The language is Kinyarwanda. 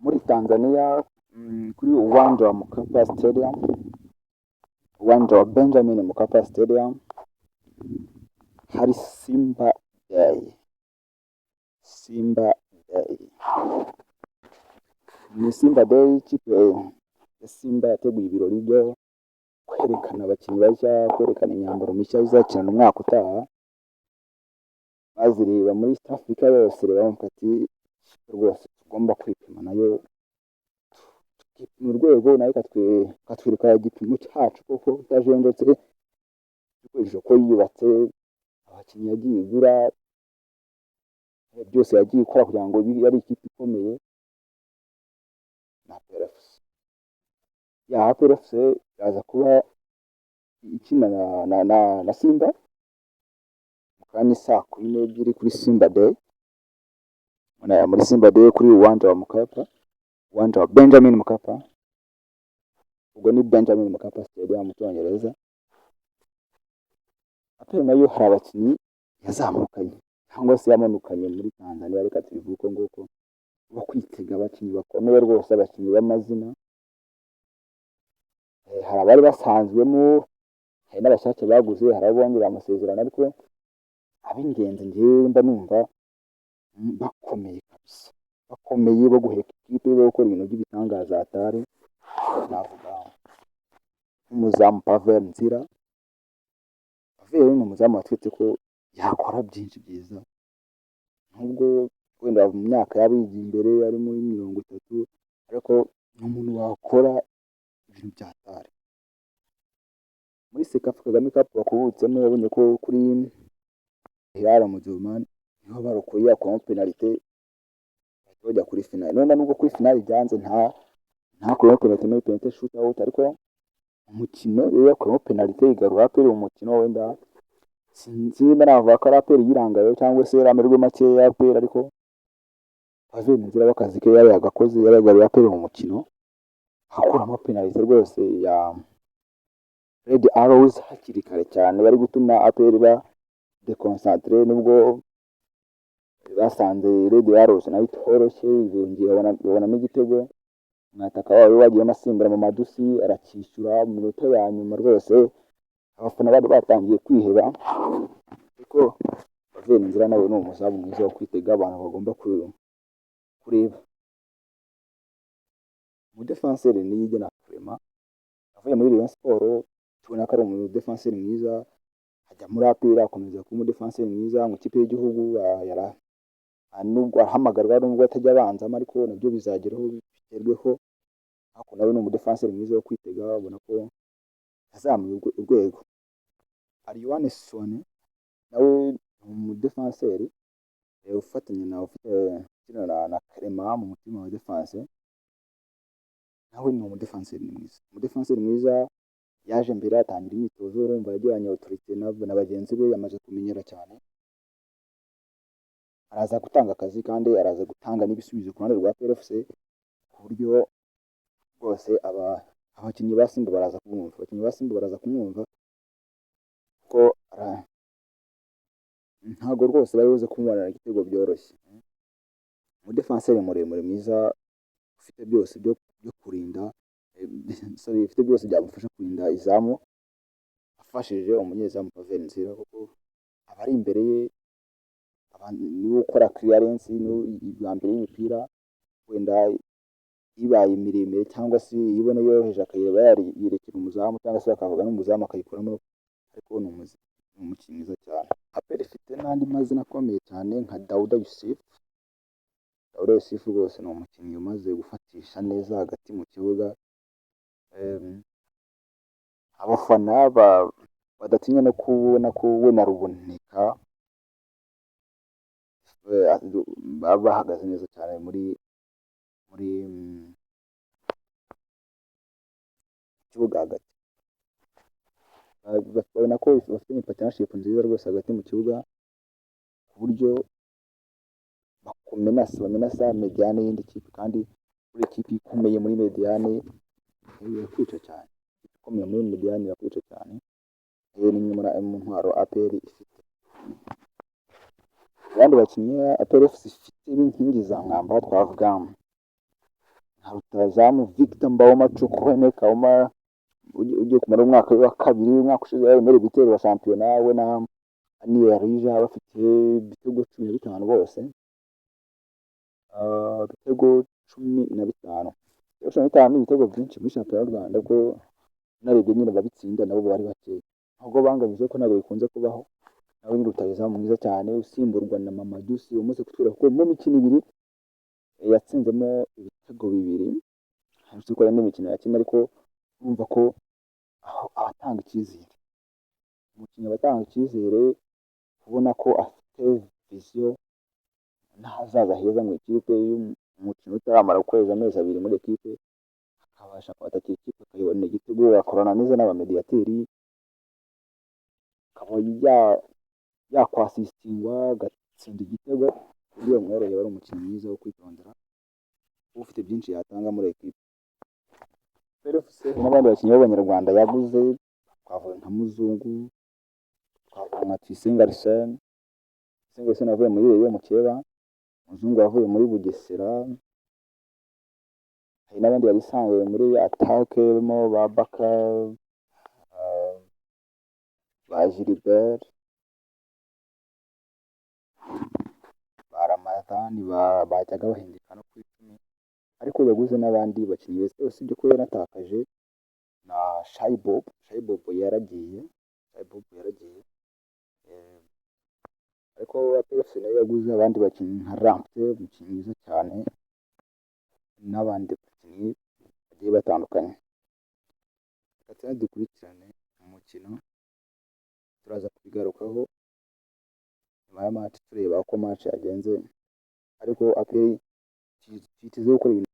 muri Tanzania, kuri uwanja wa Mkapa Stadium, uwanja wa Benjamin Mkapa Stadium, hari Simba Day. Simba Day. Ni Simba Day, ikipe ya Simba yateguye ibirori byo kwerekana abakinnyi bashya, kwerekana imyambaro mishya izakina umwaka utaha. Bazireba muri East Africa yose, bavuga ati rwose tugomba kwipima nayo mu rwego nayo katwereka igipimo cyacu koko utajenjetse, dukoresheje ko yubatse, abakinnyi yagiye igura, byose yagiye ikora kugira ngo bibe ari ikipe ikomeye. Na PRFC ya PRFC yaza kuba ikina na Simba kandi saa 12 kuri Simba Day. Muri Simba Day kuri uwanja wa Mkapa, uwanja wa Benjamin Mkapa, ubwo ni Benjamin Mkapa Stadium mu Cyongereza. Atari nayo hari abakinnyi yazamukanye cyangwa se yamanukanye muri Tanzania, reka tubivuge nguko, bo kwitega abakinnyi bakomeye rwose, abakinnyi b'amazina. Hari abari basanzwemo, hari n'abashake baguze, hari abongera amasezerano, ariko ab'ingenzi njyewe mba numva bakomeye kabisa, bakomeye bo guheka ikipe, bo gukora ibintu by'ibitangaza atari. Navuga nk'umuzamu Pavel Nzira. Pavel ni umuzamu watwitse ko yakora byinshi byiza, nubwo wenda mu myaka yabigiye imbere ari muri 30, ariko ni umuntu wakora ibintu byatari. Muri Sekafa Kagame Cup bakubutsemo, yabonye ko kuri Hilal Omdurman niho barokoye akora penalty bajya kuri final. None nubwo kuri final byanze, nta kuri penalty muri penalty shootout, ariko umukino rero yakora penalty igarura aperi mu mukino. Wenda sinzi navuga ko aperi yirangaye cyangwa se amerwe make ya aperi, ariko Pavel Nzira bakazi ke yari agakoze, yaragaruye aperi mu mukino akuramo penalty rwose ya Red Arrows hakiri kare cyane, bari gutuma aperi ba deconcentré, nubwo basanze Red Arrows nayo itoroshye, izongera babonamo igitego. Mwataka wabo wagiye amasimbura mu madusi, aracyishyura mu minota ya nyuma rwose. Abafana bari batangiye kwiheba, ariko Pavel Nzira nawe ni umuzamu mwiza wo kwitega, abantu bagomba kureba. Mu defenseur ni Yigena Clement, avuye muri Rayon Sport, tubona ko ari umu defenseur mwiza, ajya muri APR akomeza kuba umu defenseur mwiza mu kipe y'igihugu. Nubwo ahamagarwa nubwo atajya abanzamo, ariko nabyo bizageraho biterweho. Ariko nawe ni umu defenseur mwiza wo kwitega, ubona ko azamuye urwego. Ariwane Sone nawe ni umu defenseur ufatanya na Clement mu mutima wa defense. Nawe ni umu defenseur mwiza, yaje mbere atangira imyitozo, urumva yagiranye autorité na bagenzi be, yamaze kumenyera cyane. Araza gutanga akazi kandi araza gutanga n'ibisubizo ku ruhande rwa PRFC, ku buryo rwose abakinnyi ba Simba baraza kumwumva, ko ntago rwose bari buze kumubonera igitego byoroshye. Mu defenseur muremure mwiza, ufite byose byo kurinda, ufite byose byamufasha kurinda izamu, afashije umunyezamu Pavel Nzira, kuko abari imbere ye niwe ukora clearance, bwa mbere y'imipira, wenda ibaye miremire cyangwa se ibona yoroheje akayireba yirekera umuzamu, cyangwa se akavuga n'umuzamu akayikuramo, ariko ni umukinnyi mwiza cyane. Aperi ifite n'andi mazina akomeye cyane nka Dauda Yusuf. Dauda Yusuf rwose ni umukinnyi umaze gufatisha neza hagati mu kibuga. Abafana badatinya no kubona ko we na Ruboneka bahagaze neza cyane muri kibuga hagati. Babona ko bafite partnership nziza rwose hagati mu kibuga, ku buryo bamenasa mediane y'indi kipe, kandi kuri ikipe ikomeye muri mediane yakwica cyane, ikomeye muri mediane yakwica cyane. Yewe ni nyuma mu ntwaro APR ifite. Abandi bakinnyi APR ifite b'inkingi za mwamba twavuga nka rutazamu Victor Mbawoma Chukwuemeka Kauma ugiye kumara umwaka wa kabiri, umwaka ushize yari muri bitero wa shampiyona we na Aniyarija bafite ibitego 15 bose, ibitego 15, 15 ni ibitego byinshi muri shampiyona y'u Rwanda, ko narebye nyine babitsinda nabo bari bake, ahubwo banganyije ko ntabwo bikunze kubaho. Nawe ni rutazamu mwiza cyane usimburwa na Mamadou Sy umaze kutwereka ko mu mikino ibiri yatsinzemo ibitego 2, ntabwo ko ari n'imikino yakina, ariko urumva ko aho abatanga icyizere, umukinnyi abatanga icyizere, ubona ko afite vision n'ahazaza heza mu ikipe, y'umukino utaramara ukwezi amezi 2 muri ekipe, akabasha kwatakira ikipe akayibona igitego, akorana neza n'abamediateri, akaba yakwasistingwa agatsinda igitego, iyo mworoye ari umukinnyi mwiza wo kwitondera, ufite byinshi yatanga muri ekipe. N'abandi bakinnyi b'Abanyarwanda yaguze, twavuga nka Muzungu, twavuga nka Tuyisenge Arsene, Tuyisenge avuye muri Rayon Mukeba, Muzungu yavuye muri Bugesera, hari n'abandi babisanzwe muri attaque barimo ba Baka, ba Gilbert, ba Ramadhan, bajyaga bahindika no kuri 10, ariko yaguze n'abandi bakinnyi beza, usibye ko yanatakaje na Shaibob yaragiye, ariko APRFC nayo yaguze abandi bakinnyi nka Rampe, umukinnyi mwiza cyane, n'abandi bakinnyi bagiye batandukanye. Reka dukurikirane umukino, turaza kubigarukaho nyuma ya match tureba uko match yagenze, ariko APR twitezeho gukora ibintu